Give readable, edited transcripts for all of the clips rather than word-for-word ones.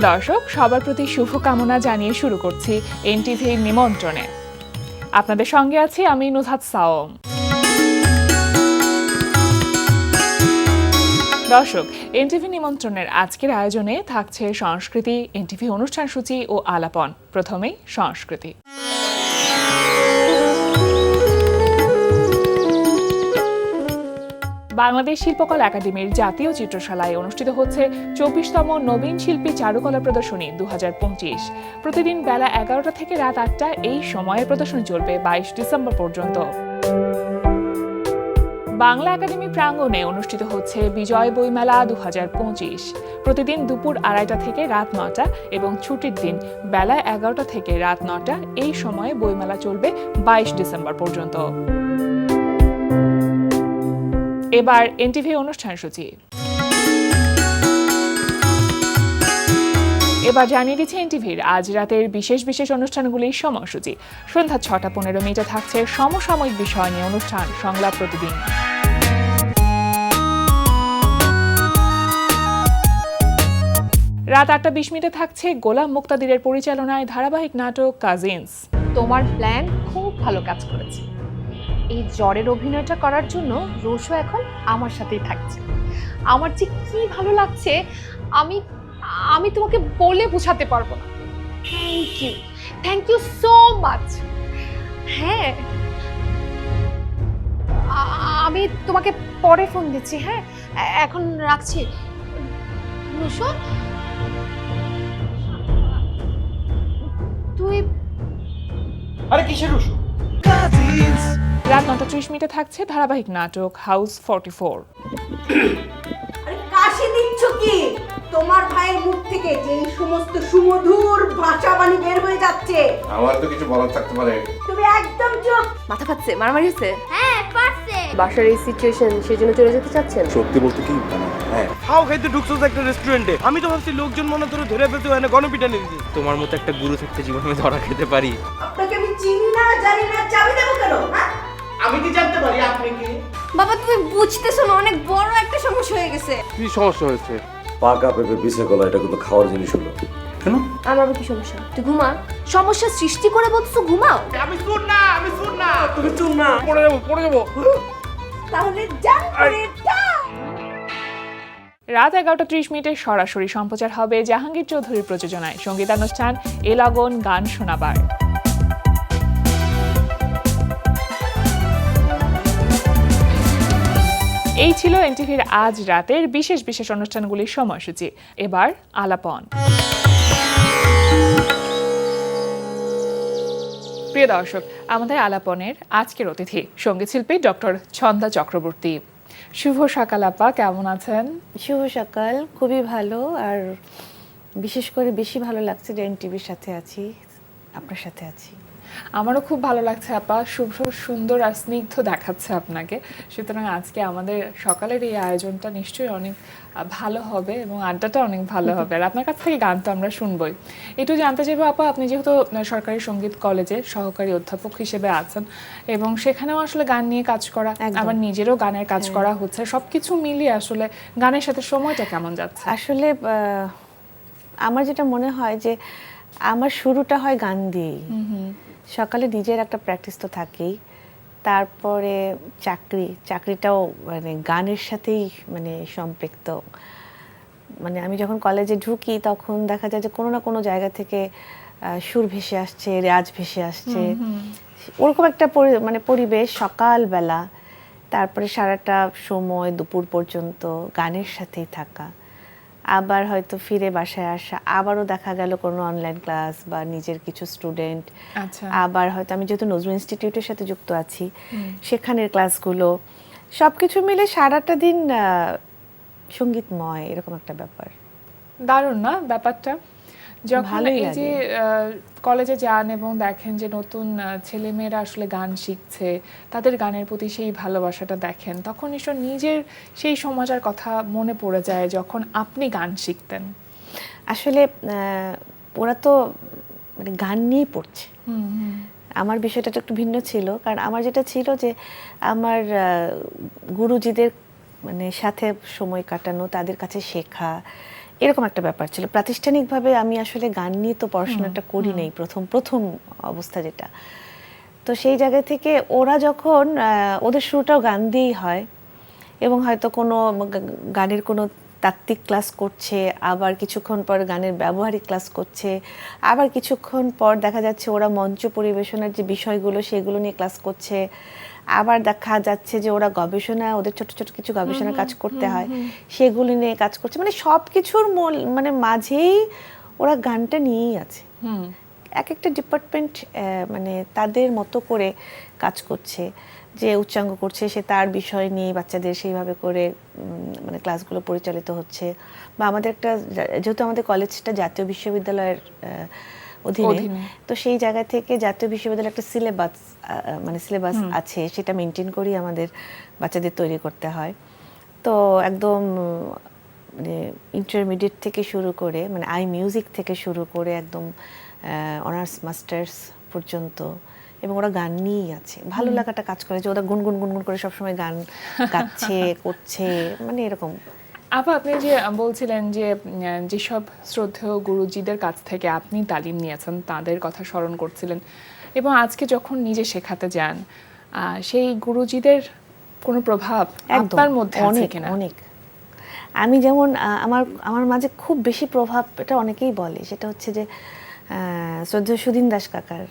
প্রিয় দর্শক, সবার প্রতি শুভকামনা জানিয়ে শুরু করছি এনটিভির নিমন্ত্রণে। আপনাদের সঙ্গে আছি আমি নুজহাত সাওম। দর্শক, এনটিভি নিমন্ত্রণের আজকের আয়োজনে থাকছে সংস্কৃতি, এনটিভি অনুষ্ঠান সূচি ও আলাপন। প্রথমেই সংস্কৃতি। বাংলাদেশ শিল্পকলা একাডেমির জাতীয় চিত্রশালায় অনুষ্ঠিত হচ্ছে ২৪তম নবীন শিল্পী চারুকলা প্রদর্শনী ২০২৫। প্রতিদিন বেলা ১১টা থেকে রাত ৮টা এই সময়ে প্রদর্শনী চলবে ২২ ডিসেম্বর পর্যন্ত। বাংলা একাডেমি প্রাঙ্গণে অনুষ্ঠিত হচ্ছে বিজয় বইমেলা ২০২৫। প্রতিদিন দুপুর ২:৩০ থেকে রাত ৯টা এবং ছুটির দিন বেলা ১১টা থেকে রাত ৯টা এই সময়ে বইমেলা চলবে ২২ ডিসেম্বর পর্যন্ত। এবার এনটিভি অনুষ্ঠান সূচি। এবার জানিয়ে দিচ্ছে এনটিভির আজ রাতের বিশেষ বিশেষ অনুষ্ঠানগুলির সময়সূচি। সন্ধ্যা ৬টা ১৫ থাকছে সমসাময়িক বিষয় নিয়ে অনুষ্ঠান সংলাপ প্রতিদিন। রাত ৮টা ২০ থাকছে গোলাম মুক্তাদিরের পরিচালনায় ধারাবাহিক নাটক কাজিনস। তোমার প্ল্যান খুব ভালো কাজ করেছে। এই জ্বরের অভিনয়টা করার জন্য রোশো এখন আমার সাথেই থাকছে। আমার যে কি ভালো লাগছে আমি আমি তোমাকে বলে বোঝাতে পারবো না। Thank you so much. হ্যাঁ, আমি তোমাকে পরে ফোন দিচ্ছি। হ্যাঁ, এখন রাখছি। রোশো, তুই আরে কিসের রুশু? রাত ৯টা ৩০ থাকছে ধারাবাহিক নাটক হাউস 44। আরে কাশি দিচ্ছ কি? তোমার ভাইয়ের মুখ থেকে যে সমস্ত সুমধুর ভাষাবাণী বের হয়ে যাচ্ছে, আমার তো কিছু বলার থাকতে পারে। তুমি একদম চুপ। মাথা খাচ্ছে, মারামারি হচ্ছে। হ্যাঁ পারছে। বাসার এই সিচুয়েশন, সেজন্য চলে যেতে চাচ্ছেন? সত্যি বলতে কি হ্যাঁ, খাও খাইতে ঢুকছো একটা রেস্টুরেন্টে। আমি তো ভাবছি লোকজন মনে ধরে ফেলতে হয় না, গণপিটানি দিতে। তোমার মতো একটা গুরু থাকতে জীবনে আমি ধরা খেতে পারি। আপনাকে আমি চিনি না, জানি না, চাবি দেবো কেন? হ্যাঁ, আমি কি জানতে পারি আপনি কি? বাবা তুমি বুঝতেছো না, অনেক বড় একটা সমস্যা হয়ে গেছে। কি সমস্যা হয়েছে? পাকা পেঁপে পিছে কলা, এটা কিন্তু খাওয়ার জিনিস হলো। কেন? আমার আবার কি সমস্যা? তুই ঘুমা। সমস্যা সৃষ্টি করে বলছো ঘুমাও। আমি শুন না, তুমি চুপ না। পড়ে যাবো। তাহলে যান করে যান। রাত ১১টা ৩০ সরাসরি সম্প্রচার হবে জাহাঙ্গীর চৌধুরীর প্রযোজনায় সঙ্গীতানুষ্ঠান এ লগন গান শোনাবার। এই ছিল এনটিভির আজ রাতের বিশেষ বিশেষ অনুষ্ঠানগুলির সময়সূচি। এবার আলাপন। প্রিয় দর্শক, আমাদের আলাপনের আজকের অতিথি সঙ্গীতশিল্পী ডক্টর ছন্দা চক্রবর্তী। শুভ সকাল আপা, কেমন আছেন? শুভ সকাল, খুবই ভালো। আর বিশেষ করে বেশি ভালো লাগছে যে এনটিভির সাথে আছি, আপনার সাথে আছি। আমারও খুব ভালো লাগছে আপা, শুভ সুন্দর আর স্নিগ্ধ দেখাচ্ছে আপনাকে। সুতরাং আজকে আমাদের সকালের এই আয়োজনটা নিশ্চয়ই অনেক ভালো হবে এবং আড্ডাটা অনেক ভালো হবে। আর আপনার কাছ থেকে গান তো আমরা শুনবই। একটু জানতে চাইবো আপা, আপনি যেহেতু সরকারি সঙ্গীত কলেজে সহকারী অধ্যাপক হিসেবে আছেন এবং সেখানেও আসলে গান নিয়ে কাজ করা, আবার নিজেরও গানের কাজ করা হচ্ছে, সবকিছু মিলিয়ে আসলে গানের সাথে সময়টা কেমন যাচ্ছে? আসলে আমার যেটা মনে হয় যে আমার শুরুটা হয় গান দিয়েই। সকালে নিজের একটা প্র্যাকটিস তো থাকেই, তারপরে চাকরিটাও মানে গানের সাথেই মানে সম্পৃক্ত। মানে আমি যখন কলেজে ঢুকি তখন দেখা যায় যে কোনো না কোনো জায়গা থেকে সুর ভেসে আসছে, রেয়াজ ভেসে আসছে, ওরকম একটা মানে পরিবেশ সকালবেলা। তারপরে সারাটা সময় দুপুর পর্যন্ত গানের সাথেই থাকা, আবার হয়তো ফিরে বাসায় আসা, আবারও দেখা গেল কোনো অনলাইন ক্লাস বা নিজের কিছু স্টুডেন্ট, আবার হয়তো আমি যেহেতু নজরুল ইনস্টিটিউটের সাথে যুক্ত আছি সেখানের ক্লাসগুলো, সবকিছু মিলে সারাটা দিন সঙ্গীতময়, এরকম একটা ব্যাপার। দারুণ না ব্যাপারটা? যখন ভালোই এই লাগে। যে কলেজে যান এবং দেখেন যে নতুন ছেলেমেয়েরা আসলে গান শিখছে, তাদের গানের প্রতি সেই ভালোবাসাটা দেখেন, তখন নিশ্চয় নিজের সেই সমাজের কথা মনে পড়ে যায় যখন আপনি গান শিখতেন। আসলে ওরা তো মানে গান নিয়েই পড়ছে। আমার বিষয়টা একটু ভিন্ন ছিল, কারণ আমার যেটা ছিল যে আমার গুরুজিদের মানে সাথে সময় কাটানো, তাদের কাছে শেখা, এরকম একটা ব্যাপার ছিল। প্রাতিষ্ঠানিকভাবে আমি আসলে গান নিয়ে তো পড়াশোনাটা করি নাই প্রথম অবস্থা যেটা। তো সেই জায়গা থেকে ওরা যখন ওদের শুরুটাও গান দিয়েই হয়, এবং হয়তো কোনো গানের কোনো তাত্ত্বিক ক্লাস করছে, আবার কিছুক্ষণ পর গানের ব্যবহারিক ক্লাস করছে, আবার কিছুক্ষণ পর দেখা যাচ্ছে ওরা মঞ্চ পরিবেশনার যে বিষয়গুলো সেগুলো নিয়ে ক্লাস করছে, আবার দেখা যাচ্ছে যে ওরা গবেষণা, ওদের ছোট ছোট কিছু গবেষণা কাজ করতে হয়, সেগুলি নিয়ে কাজ করছে। মানে সব কিছুর মানে মাঝেই ওরা গানটা নিয়েই আছে। এক একটা ডিপার্টমেন্ট মানে তাদের মতো করে কাজ করছে। যে উচ্চাঙ্গ করছে সে তার বিষয় নিয়ে বাচ্চাদের সেইভাবে করে মানে ক্লাসগুলো পরিচালিত হচ্ছে। বা আমাদের একটা, যেহেতু আমাদের কলেজটা জাতীয় বিশ্ববিদ্যালয়ের অধীনে, তো সেই জায়গা থেকে জাতীয় বিশ্ববিদ্যালয়ের একটা সিলেবাস আছে, সেটা মেনটেন করেই আমাদের বাচ্চাদের তৈরি করতে হয়। তো একদম মানে ইন্টারমিডিয়েট থেকে শুরু করে, মানে মিউজিক থেকে শুরু করে একদম অনার্স মাস্টার্স পর্যন্ত, এবং ওরা গান নিয়েই আছে। ভালো লাগাটা কাজ করে যে ওরা গুনগুন গুনগুন করে সবসময় গান গাচ্ছে করছে, মানে এরকম। আপা, আপনি যে বলছিলেন যে যেসব শ্রদ্ধেয় গুরুজিদের কাছ থেকে আপনি তালিম নিয়েছেন তাদের কথা স্মরণ করছিলেন, এবং আজকে যখন নিজে শেখাতে যান, সেই গুরুজিদের কোনো প্রভাব আপনার মধ্যে আছে কিনা? অনেক। আমি যেমন আমার মাঝে খুব বেশি প্রভাব, এটা অনেকেই বলে, সেটা হচ্ছে যে শ্রদ্ধেয় সুধীন দাস কাকার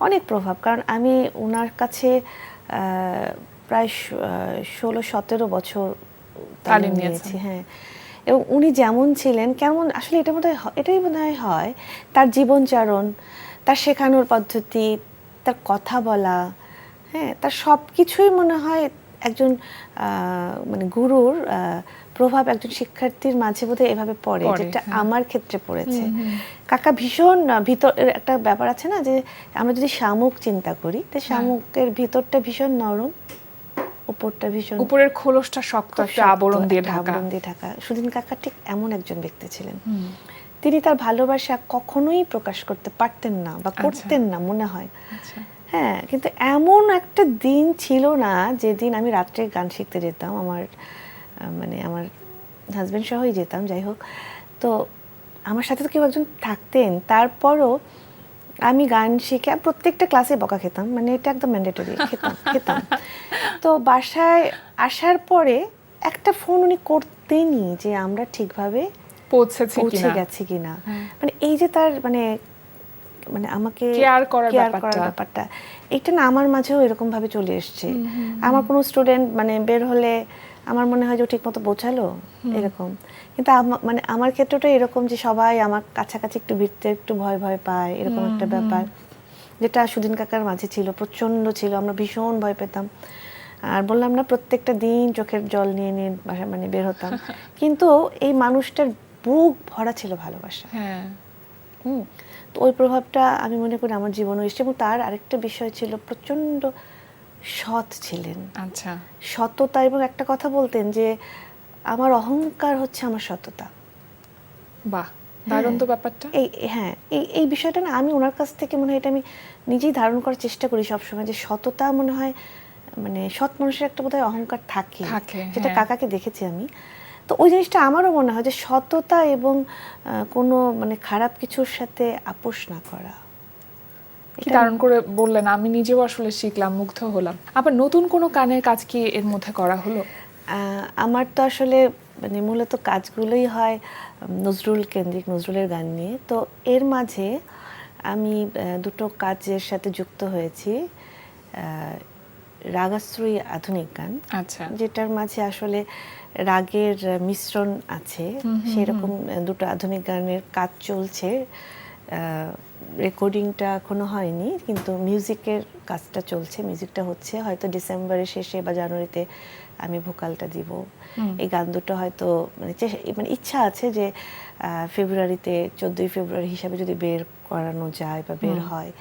অনেক প্রভাব। কারণ আমি ওনার কাছে প্রায় 16-17 বছর তালিম নিয়েছি। হ্যাঁ, এবং উনি যেমন ছিলেন, কেমন আসলে এটাই বোধহয় হয় তার জীবনচারণ, তার শেখানোর পদ্ধতি, তার কথা বলা, হ্যাঁ, তার সব কিছুই মনে হয় একজন মানে গুরুর প্রভাব একজন শিক্ষার্থীর মাঝে বোধহয় এভাবে পড়ে, যেটা আমার ক্ষেত্রে পড়েছে। কাকা ভীষণ ভিতরের একটা ব্যাপার আছে না, যে আমরা যদি শামুক চিন্তা করি, তো শামুকের ভিতরটা ভীষণ নরম, উপরটা ভীষণ, উপরের খোলসটা শক্ত আবরণ দিয়ে ঢাকা। সুধীন কাকা ঠিক এমন একজন ব্যক্তি ছিলেন। তিনি তার ভালোবাসা কখনোই প্রকাশ করতে পারতেন না বা করতেন না মনে হয়। হ্যাঁ, কিন্তু এমন একটা দিন ছিল না যেদিন আমি রাত্রে গান শিখতে যেতাম, আমার হাজবেন্ড সহই যেতাম, যাই হোক। তো আমার সাথে তো কেউ একজন থাকতেন, তারপরও আমি গান শিখে প্রত্যেকটা ক্লাসে বকা খেতাম, মানে এটা একদম ম্যান্ডেটরি, খেতাম। তো বাসায় আসার পরে একটা ফোন উনি করতেনই যে আমরা ঠিকভাবে পৌঁছে গেছি কিনা। মানে এই যে তার মানে আমাকে কেয়ার করার ব্যাপারটা, এটা না আমার মাঝেও এরকম ভাবে চলে এসছে। আমার কোনো স্টুডেন্ট মানে বের হলে আমার মনে হয় যে ঠিক মতো বোঝালো, এরকম। কিন্তু আমার ক্ষেত্রটা এরকম যে সবাই আমার কাছাকাছি একটু ভিড়তে একটু ভয় পায়, এরকম একটা ব্যাপার, যেটা সুধীন কাকার মাঝে ছিল, প্রচন্ড ছিল। আমরা ভীষণ ভয় পেতাম, আর বললাম না প্রত্যেকটা দিন চোখের জল নিয়ে মানে বের হতাম। কিন্তু এই মানুষটার বুক ভরা ছিল ভালোবাসা। তো ওই প্রভাবটা আমি মনে করি আমার জীবনে এসেছে। এবং তার আরেকটা বিষয় ছিল, প্রচন্ড সৎ ছিলেন। আচ্ছা, সততা। এবং একটা কথা বলতেন যে আমার অহংকার হচ্ছে আমার সততা। বাহ, দারুণ তো ব্যাপারটা। এই বিষয়টা না আমি ওনার কাছ থেকে মনে হয় এটা আমি নিজেই ধারণ করার চেষ্টা করি সবসময়, যে সততা মনে হয় মানে সৎ মানুষের একটা বোধহয় অহংকার থাকে, যেটা কাকাকে দেখেছি আমি। তো ওই জিনিসটা আমারও মনে হয় যে সততা এবং কোনো মানে খারাপ কিছুর সাথে আপোষ না করা। কি দারুণ করে বললেন, আমি নিজেও আসলে শিখলাম, মুগ্ধ হলাম। আবার নতুন কোনো গানের কাজ কি এর মধ্যে করা হলো? আমার তো আসলে মানে মূলত কাজগুলোই হয় নজরুল কেন্দ্রিক, নজরুলের গান নিয়ে। তো এর মাঝে আমি দুটো কাজের সাথে যুক্ত হয়েছি। রাগাশ্রয়ী আধুনিক গান, আচ্ছা, যেটার মাঝে আসলে রাগের মিশ্রণ আছে, সেরকম দুটো আধুনিক গানের কাজ চলছে। রেকর্ডিংটা এখনো হয়নি, কিন্তু মিউজিকের কাজটা চলছে, মিউজিকটা হচ্ছে। হয়তো ডিসেম্বরের শেষে বা জানুয়ারিতে আমি ভোকালটা দিব। এই গান দুটো হয়তো মানে ইচ্ছা আছে যে ফেব্রুয়ারিতে, 14 ফেব্রুয়ারি হিসাবে যদি বের করানো যায় বা বের হয়,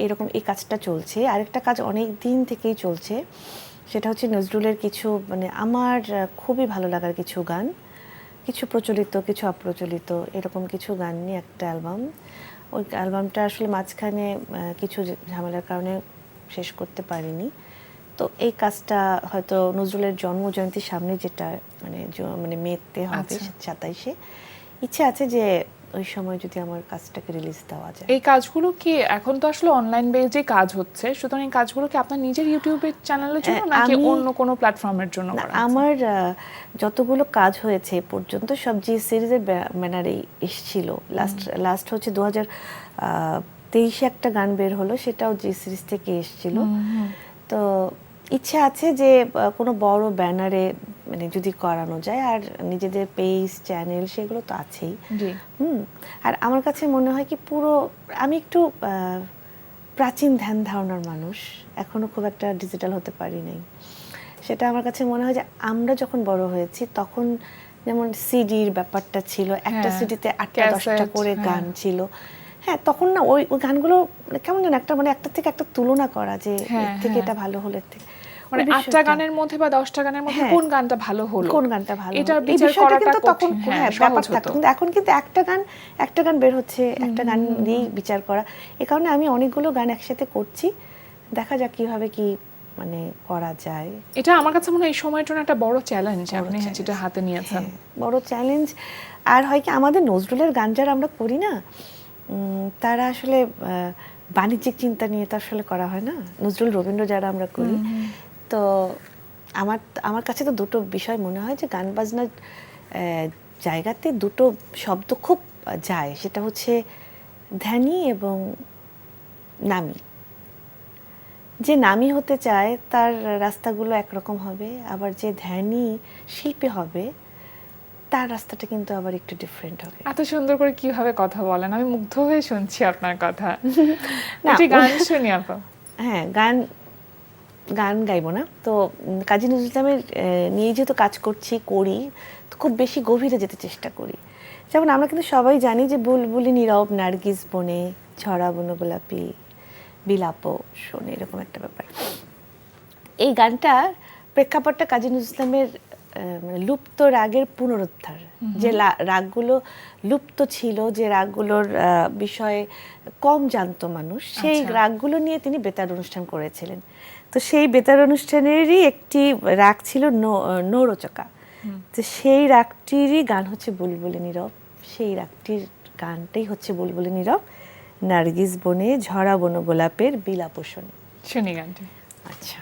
এরকম এই কাজটা চলছে। আরেকটা কাজ অনেক দিন থেকেই চলছে, সেটা হচ্ছে নজরুলের কিছু মানে আমার খুবই ভালো লাগার কিছু গান, কিছু প্রচলিত কিছু অপ্রচলিত, এরকম কিছু গান নিয়ে একটা অ্যালবাম। ওই অ্যালবামটা আসলে মাঝখানে কিছু ঝামেলার কারণে শেষ করতে পারিনি। তো এই কাজটা হয়তো নজরুলের জন্মজয়ন্তীর সামনে, যেটা মানে মেতে হবে 27-এ, ইচ্ছে আছে যে ওই সময় যদি আমার কাজটাকে রিলিজ দেওয়া যায়। এই কাজগুলো কি এখন তো আসলে অনলাইন বেজে কাজ হচ্ছে, সুতরাং এই কাজগুলো কি আপনার নিজের ইউটিউবের চ্যানেলের জন্য নাকি অন্য কোনো প্ল্যাটফর্মের জন্য না, করা হচ্ছে? আমার যতগুলো কাজ হয়েছে এ পর্যন্ত সব জি সিরিজের ব্যানারেই এসেছিল। লাস্ট হচ্ছে 2023 একটা গান বের হলো, সেটাও জি সিরিজ থেকে এসেছিল। তো ইচ্ছে আছে যে কোনো বড় ব্যানারে মানে যদি করানো যায়, আর নিজেদের পেজ চ্যানেল সেগুলো তো আছেই। জি। আর আমার কাছে মনে হয় কি পুরো আমি একটু প্রাচীন ধ্যান ধারণার মানুষ, এখনো খুব একটা ডিজিটাল হতে পারি নাই। সেটা আমার কাছে মনে হয় যে আমরা যখন বড় হয়েছি তখন যেমন সিডির ব্যাপারটা ছিল, একটা সিডিতে 8টা 10টা করে গান ছিল। হ্যাঁ, তখন না ওই গানগুলো কেমন যেন একটা মানে একটা থেকে একটা তুলনা করা যে এর থেকে এটা ভালো হলো, এর থেকে মানে 8টা গানের মধ্যে বা 10টা গানের মধ্যে কোন গানটা ভালো হলো, কোন গানটা ভালো এটা হলো, এই বিচার বিষয়টা করাটা কিন্তু তখন কঠিন, হ্যাঁ ব্যাপার থাকতো। কিন্তু এখন কিন্তু একটা গান বের হচ্ছে, একটা গান দিয়েই বিচার করা। এই কারণে আমি অনেকগুলো গান একসাথে করছি, দেখা যাক কিভাবে কি মানে করা যায়। এটা আমার কাছে মনে হয় এই সময়ের জন্য একটা বড় চ্যালেঞ্জ আপনি যেটা হাতে নিয়েছেন। বড় চ্যালেঞ্জ। আর হয় কি আমাদের নজরুলের গান যারা আমরা করি না, তারা আসলে বাণিজ্যিক চিন্তা নিয়ে তো আসলে করা হয় না। নজরুল রবীন্দ্র যারা আমরা করি, তো আমার কাছে তো দুটো বিষয় মনে হয় যে গান বাজনার জায়গাতে দুটো শব্দ খুব যায়, সেটা হচ্ছে ধ্যানী এবং নামী। যে নামী হতে চায় তার রাস্তাগুলো একরকম হবে, আবার যে ধ্যানী শিল্পী হবে তার রাস্তাটা কিন্তু আবার একটু ডিফারেন্ট হবে। এত সুন্দর করে কিভাবে কথা বলেন, আমি মুগ্ধ হয়ে শুনছি আপনার কথা। একটি গান শুনি আপা। হ্যাঁ, গান গাইবো না তো, কাজী নজরুল ইসলামের নিয়ে যেহেতু কাজ করি তো খুব বেশি গভীরে যেতে চেষ্টা করি। যেমন আমরা কিন্তু সবাই জানি যে বুলবুলি নীরব নার্গিস বনে, ছড়া বন গোলাপি বিলাপ শোনে, এরকম একটা ব্যাপার। এই গানটার প্রেক্ষাপটটা কাজী নজরুল ইসলামের মানে লুপ্ত রাগের পুনরুদ্ধার, যে রাগগুলো লুপ্ত ছিল, যে রাগগুলোর বিষয়ে কম জানতো মানুষ, সেই রাগগুলো নিয়ে তিনি বেতার অনুষ্ঠান করেছিলেন। তো সেই বেতার অনুষ্ঠানেরই একটি রাগ ছিল নৌরচকা। তো সেই রাগটিরই গান হচ্ছে বুলবুলি নীরব। সেই রাগটির গানটাই হচ্ছে বুলবুলি নীরব নার্গিস বনে, ঝরা বন গোলাপের বিলাপ শোনে। শুনি গানটি। আচ্ছা।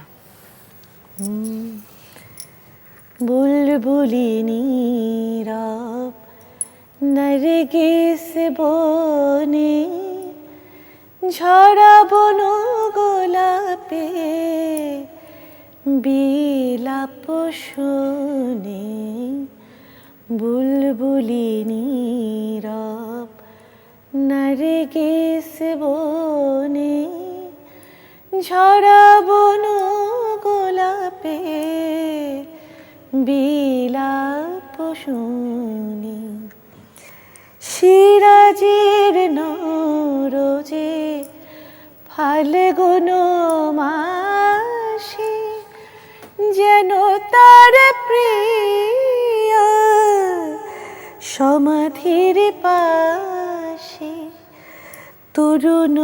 বুলবুলি নীরব নার্গিস বনে, ঝরা বন গোলাপে বিলাপ শোনে। বুলবুলি নীরব নার্গিস বনে, ঝরা বন গোলাপে বিলাপ শোনে। সিরাজের নরজে ফাল্গুন মাসে, যেন তার প্রিয় সমাধির পাশে তরুণ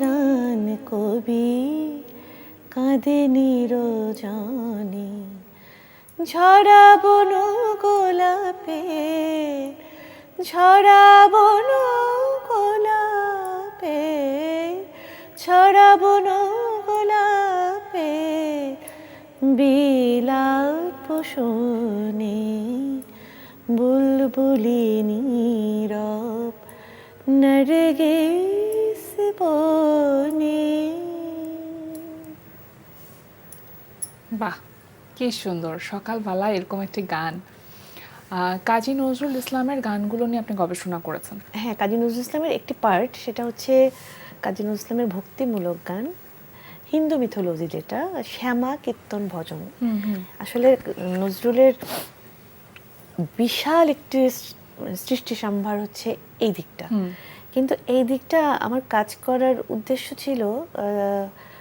রান কবি কাঁদে নিরজনে। ঝরা বন গোলাপে, ঝরা বন গোলাপে, ঝরা বন গোলাপে বিলাপ শোনে। বুলবুলি নীরব নার্গিস বনে। বাহ, কি সুন্দর সকালবেলা এরকম একটি গান। কাজী নজরুল ইসলামের গানগুলো নিয়ে আপনি গবেষণা করেছেন। হ্যাঁ, কাজী নজরুল ইসলামের একটি পার্ট, সেটা হচ্ছে কাজী নজরুল ইসলামের ভক্তিমূলক গান, হিন্দু মিথোলজি, যেটা শ্যামা কীর্তন ভজন। আসলে নজরুলের বিশাল একটি সৃষ্টি সম্ভার হচ্ছে এই দিকটা, কিন্তু এই দিকটা আমার কাজ করার উদ্দেশ্য ছিল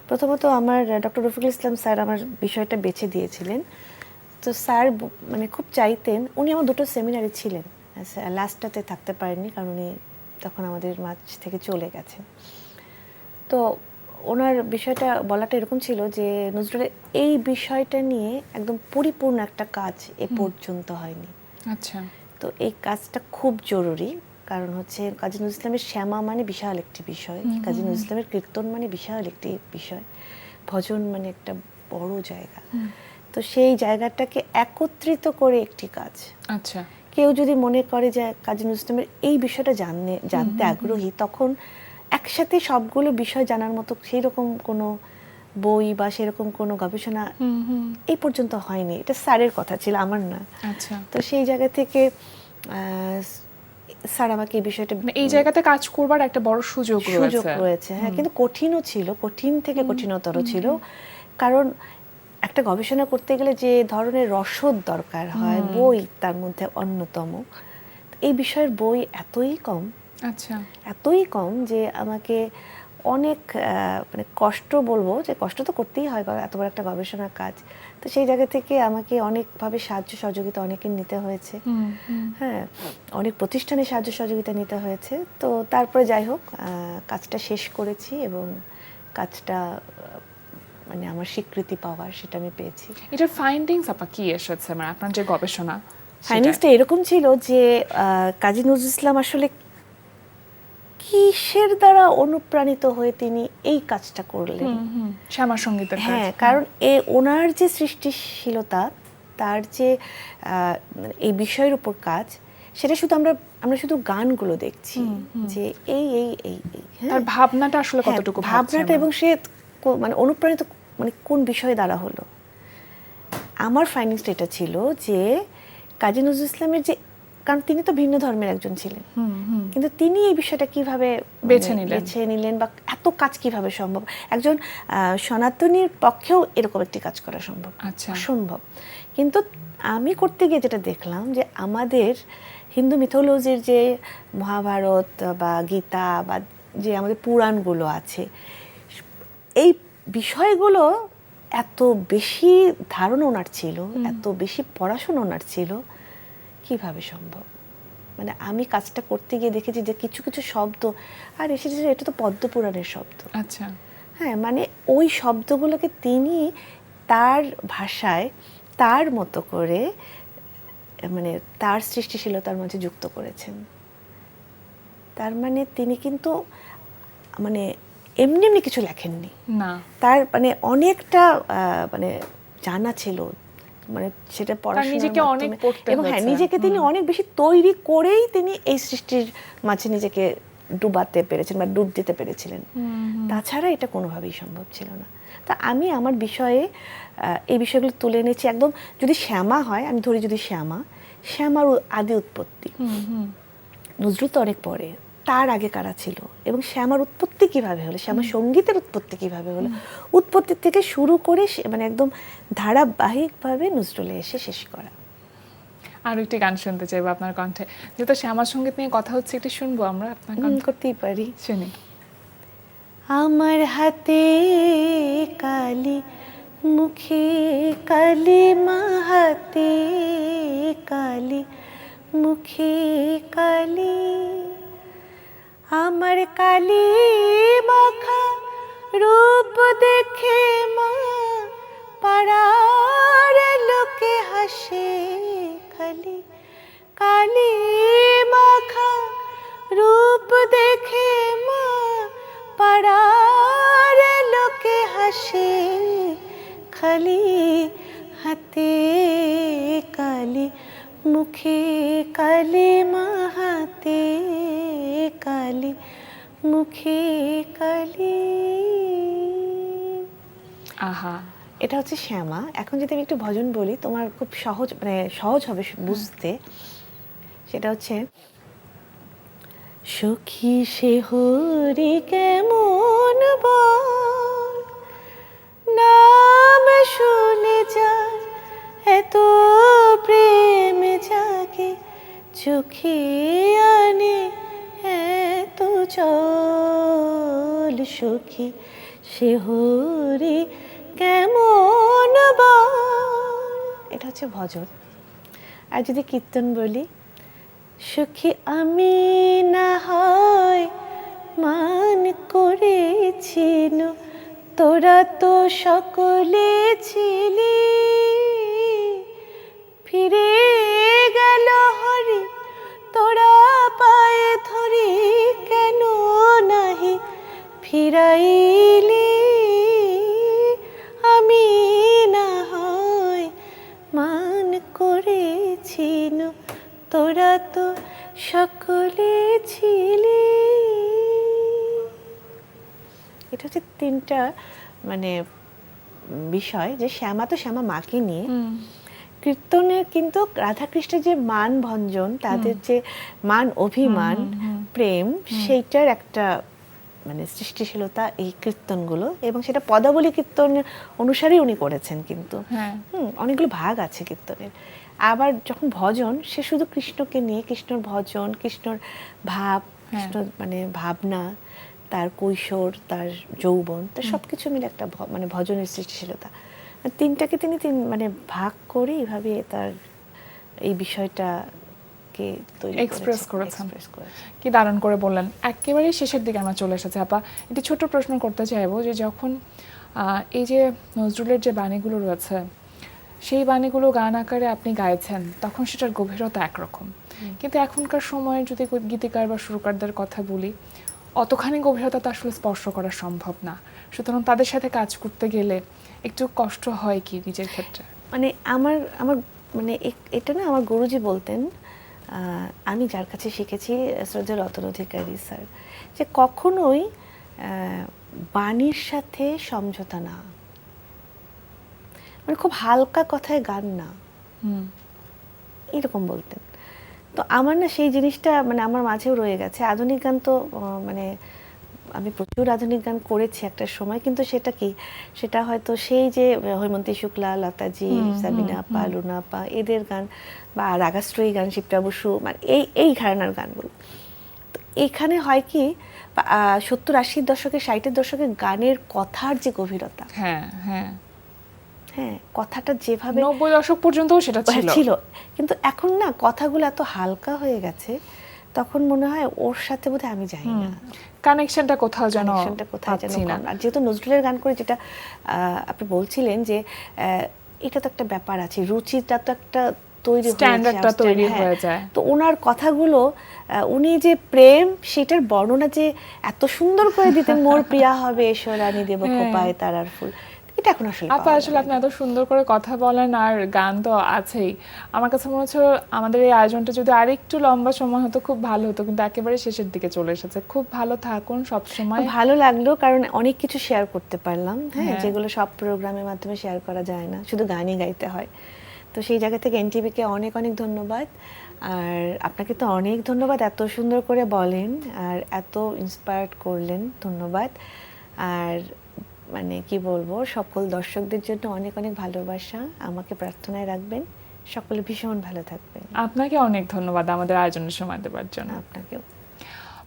প্রথমত আমার ডক্টর রফিকুল ইসলাম স্যার আমার বিষয়টা বেছে দিয়েছিলেন। তো স্যার মানে খুব চাইতেন, উনি আমার দুটো সেমিনারে ছিলেন, লাস্টটাতে থাকতে পারেননি কারণ উনি তখন আমাদের মাঝ থেকে চলে গেছেন। তো ওনার বিষয়টা বলাটা এরকম ছিল যে নজরুলের এই বিষয়টা নিয়ে একদম পরিপূর্ণ একটা কাজ এ পর্যন্ত হয়নি। আচ্ছা। তো এই কাজটা খুব জরুরি, কারণ হচ্ছে কাজী নজরুল ইসলামের শ্যামা মানে বিশাল একটি বিষয়, কাজী নজরুল ইসলামের কীর্তন মানে বিশাল একটি বিষয়, ভজন মানে একটা বড় জায়গা। তো সেই জায়গাটাকে একত্রিত করে একটি কাজ। আচ্ছা, কেউ যদি মনে করে যে কাজী নজরুল ইসলামের এই বিষয়টা জানতে আগ্রহী, তখন একসাথে সবগুলো বিষয় জানার মতো সেই রকম কোনো বই বা সেরকম কোনো গবেষণা এই পর্যন্ত হয়নি। এটা স্যারের কথা ছিল, আমার না। আচ্ছা, তো সেই জায়গা থেকে স্যার আমাকে এই বিষয়টা, মানে এই জায়গাতে কাজ করবার একটা বড় সুযোগ রয়েছে। হ্যাঁ, কিন্তু কঠিনও ছিল, কঠিন থেকে কঠিনতর ছিল, কারণ একটা গবেষণা করতে গেলে যে ধরনের রসদ দরকার হয়, বই তার মধ্যে অন্যতম। এই বিষয়ের বই এতই কম, আচ্ছা, এতই কম যে আমাকে অনেক মানে কষ্ট, বলবো যে কষ্ট তো করতেই হয়, এত বড় একটা গবেষণার কাজ। তো সেই জায়গা থেকে আমাকে অনেকভাবে সাহায্য সহযোগিতা অনেকের নিতে হয়েছে। হ্যাঁ, অনেক প্রতিষ্ঠানের সাহায্য সহযোগিতা নিতে হয়েছে। তো তারপরে যাই হোক, কাজটা শেষ করেছি এবং কাজটা মানে আমার স্বীকৃতি পাওয়ার, সেটা আমি পেয়েছি। এটার ফাইন্ডিংস আপা কি এসেছে, মানে আপনার যে গবেষণা? ফাইন্ডিংসটা এরকম ছিল যে কাজী নজরুল ইসলাম আসলে কিসের দ্বারা অনুপ্রাণিত হয়ে তিনি এই কাজটা করলেন। শ্যামা সঙ্গীতের কাজ। হ্যাঁ, কারণ ওনার যে সৃষ্টিশীলতা, তার যে এই বিষয়ের উপর কাজ, সেটা শুধু আমরা শুধু গানগুলো দেখছি যে এই এই এই এই তার ভাবনাটা আসলে হ্যাঁ, কতটুকু ভাবনাটা, এবং সে মানে অনুপ্রাণিত মানে কোন বিষয় দ্বারা হলো। আমার ফাইন্ডিংসটা এটা ছিল যে কাজী নজরুল ইসলামের যে, কারণ তিনি তো ভিন্ন ধর্মের একজন ছিলেন, কিন্তু তিনি এই বিষয়টা কিভাবে বেছে নিলেন বা এত কাজ কিভাবে সম্ভব, একজন সনাতনীর পক্ষেও এরকম একটি কাজ করা সম্ভব? আচ্ছা, অসম্ভব। কিন্তু আমি করতে গিয়ে যেটা দেখলাম যে আমাদের হিন্দু মিথোলজির যে মহাভারত বা গীতা বা যে আমাদের পুরাণগুলো আছে, এই বিষয়গুলো এত বেশি ধারণা ওনার ছিল, এত বেশি পড়াশোনা ওনার ছিল, কিভাবে সম্ভব? মানে আমি কাজটা করতে গিয়ে দেখেছি যে কিছু কিছু শব্দ আর এসেছে, এটা তো পদ্মপুরাণের শব্দ। আচ্ছা, হ্যাঁ, মানে ওই শব্দগুলোকে তিনি তার ভাষায় তার মতো করে মানে তার সৃষ্টিশীলতার মাঝে যুক্ত করেছেন। তার মানে তিনি কিন্তু মানে এমনি এমনি কিছু লেখেননি না, তার মানে অনেকটা মানে জানা ছিল, মানে সেটা পড়াশোনার নিজেকে অনেক মাধ্যমে, পড়তে এবং হ্যাঁ, হয়েছে। নিজেকে তিনি অনেক বেশি তৈরি করেই তিনি এই সৃষ্টির মাঝে নিজেকে ডুবাতে পেরেছেন বা ডুব দিতে পেরেছিলেন। তাছাড়া এটা কোনোভাবেই সম্ভব ছিল না। তা আমি আমার বিষয়ে এই বিষয়গুলো তুলে এনেছি। একদম যদি শ্যামা হয়, আমি ধরি যদি শ্যামার আদি উৎপত্তি, নজরুল তো অনেক পরে, তার আগে কারা ছিল এবং শ্যামার উৎপত্তি কিভাবে হলো, শ্যামা সঙ্গীতের উৎপত্তি কিভাবে হলো, উৎপত্তি থেকে শুরু করে মানে একদম ধারাবাহিকভাবে নজরুলে এসে শেষ করা। আর একটি গান শুনতে চাইবো আপনার কণ্ঠে, যেহেতু শ্যামা সঙ্গীত নিয়ে কথা হচ্ছে, একটু শুনবো আমরা আপনার কণ্ঠে। করতেই পারি, শুনি। আমার হাতে কালি, মুখে কালি, মা হাতে কালি, মুখে কালি, আমার কালি মাখা রূপ দেখে মা পাড়ার লোকে হাসে খালি, কালি মাখা রূপ দেখে মা পাড়ার লোকে হাসে খালি, হাতে কালি, মুখে কালি, মা হাতে কালি, মুখে কালি। আহা, এটা হচ্ছে শ্যামা। এখন যদি আমি একটু ভজন বলি, তোমার খুব সহজ মানে সহজ হবে বুঝতে। সেটা হচ্ছে, সখী সে হরি কেমন বল, নাম শুনে যার এত প্রেম জাগে, চোখে আনে এত জল, সখী সে হরি কেমন বল। এটা হচ্ছে ভজন। আর যদি কীর্তন বলি, সখী আমি না হয় মান করেছিল, তোরা তো সকলে ছিলি, ফিরে গেল হরি ফিরাইলে আমি না হয় মান করেছিল, তোরা তো সকলে ছিলে। এটা হচ্ছে তিনটা মানে বিষয়, যে শ্যামা তো শ্যামা মাকে নিয়ে, কীর্তনের কিন্তু রাধাকৃষ্ণের যে মান ভঞ্জন, তাদের যে মান অভিমান প্রেম, সেইটার একটা মানে সৃষ্টিশীলতা এই কীর্তনগুলো, এবং সেটা পদাবলী কীর্তন অনুসারেই উনি করেছেন কিন্তু। অনেকগুলো ভাগ আছে কীর্তনের। আবার যখন ভজন, সে শুধু কৃষ্ণকে নিয়ে, কৃষ্ণর ভজন, কৃষ্ণর ভাব, কৃষ্ণ মানে ভাবনা, তার কৈশোর, তার যৌবন, তার সবকিছু মিলে একটা মানে ভজনের সৃষ্টিশীলতা। তিনটাকে তিনি মানে ভাগ করে এইভাবে তার এই বিষয়টাকে এক্সপ্রেস করেছেন। কি দারুণ করে বললেন। একেবারে শেষের দিকে আমরা চলে এসেছি আপা, একটি ছোট প্রশ্ন করতে চাইবো, যে যখন এই যে নজরুলের যে বাণীগুলো রয়েছে, সেই বাণীগুলো গান আকারে আপনি গাইছেন, তখন সেটার গভীরতা একরকম, কিন্তু এখনকার সময়ে যদি গীতিকার বা সুরকারদের কথা বলি, অতখানি গভীরতা তো আসলে স্পর্শ করা সম্ভব না। সুতরাং তাদের সাথে কাজ করতে গেলে একটু কষ্ট হয় কি নিজের ক্ষেত্রে? মানে আমার মানে এটা না আমার গুরুজি বলতেন, আমি যার কাছে শিখেছি, শ্রদ্ধা রতন অধিকারী স্যার, যে কখনোই বাণীর সাথে সমঝোতা না, মানে খুব হালকা কথায় গান না, এরকম বলতেন। তো আমার না সেই জিনিসটা মানে আমার মাঝেও রয়ে গেছে। আধুনিক গান তো মানে আমি প্রচুর আধুনিক গান করেছি একটা সময়, কিন্তু সেটা কি, সেটা হয়তো সেই যে হৈমন্তী শুক্লা, লতাজি, সাবিনা আপা, লুনা আপা, এদের গান, বা রাগাশ্রয়ী গান, শিপ্রা বসু, মানে এই ঘরানার গানগুলো। তো এখানে হয় কি, 70-80 দশকে, 60-এর দশকে গানের কথার যে গভীরতা, হ্যাঁ, কথাটা যেভাবে 90 দশক পর্যন্ত সেটা ছিল, কিন্তু এখন না কথাগুলো এত হালকা হয়ে গেছে, তখন মনে হয় ওর সাথে বোধহয় আমি যাই না, কানেকশনটা কোথাও যেন পাচ্ছি না। আর যেহেতু নজরুলের গান করে, যেটা আপনি বলছিলেন যে এটা তো একটা ব্যাপার আছে, রুচিটা তো একটা তৈরি হয়ে যায়। তো ওনার কথাগুলো, উনি যে প্রেম, সেটার বর্ণনা যে এত সুন্দর করে দিতেন, মোর প্রিয়া হবে এসো রানী দেব খোপায় তারার ফুল, এটা এখন আসলে আপা আসলে আপনি এত সুন্দর করে কথা বলেন, আর গান তো আছেই। আমার কাছে মনে হচ্ছে আমাদের এই আয়োজনটা যদি আরেকটু লম্বা সময় হতো খুব ভালো হতো, কিন্তু একেবারে শেষের দিকে চলে এসেছে। খুব ভালো থাকুন সবসময়। ভালো লাগলো, কারণ অনেক কিছু শেয়ার করতে পারলাম, যেগুলো সব প্রোগ্রামের মাধ্যমে শেয়ার করা যায় না, শুধু গানই গাইতে হয়। তো সেই জায়গা থেকে এনটিভিকে অনেক অনেক ধন্যবাদ, আর আপনাকে তো অনেক ধন্যবাদ, এত সুন্দর করে বলেন আর এত ইন্সপায়ার্ড করলেন, ধন্যবাদ। আর মানে কি বলবো, সকল দর্শকদের জন্য অনেক অনেক ভালোবাসা, আমাকে প্রার্থনায় রাখবেন, সকলে ভীষণ ভালো থাকবেন। আপনাকে অনেক ধন্যবাদ আমাদের আয়োজনের সময় দেওয়ার জন্য। আপনাকেও।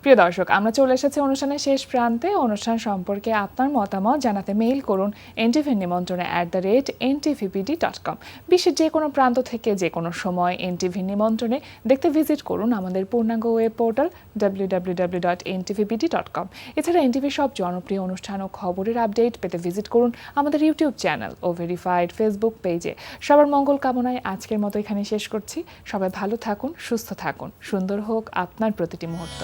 প্রিয় দর্শক, আমরা চলে এসেছি অনুষ্ঠানের শেষ প্রান্তে। অনুষ্ঠান সম্পর্কে আপনার মতামত জানাতে মেইল করুন ntvnimontrone@ntvpd.com। বিশ্বের যে কোনো প্রান্ত থেকে যে কোনো সময় এনটিভি নিমন্ত্রণে দেখতে ভিজিট করুন আমাদের পূর্ণাঙ্গ ওয়েব পোর্টাল www.ntvpd.com। এছাড়া এনটিভির সব জনপ্রিয় অনুষ্ঠান ও খবরের আপডেট পেতে ভিজিট করুন আমাদের ইউটিউব চ্যানেল ও ভেরিফাইড ফেসবুক পেজে। সবার মঙ্গল কামনায় আজকের মতো এখানে শেষ করছি। সবাই ভালো থাকুন, সুস্থ থাকুন, সুন্দর হোক আপনার প্রতিটি মুহূর্ত।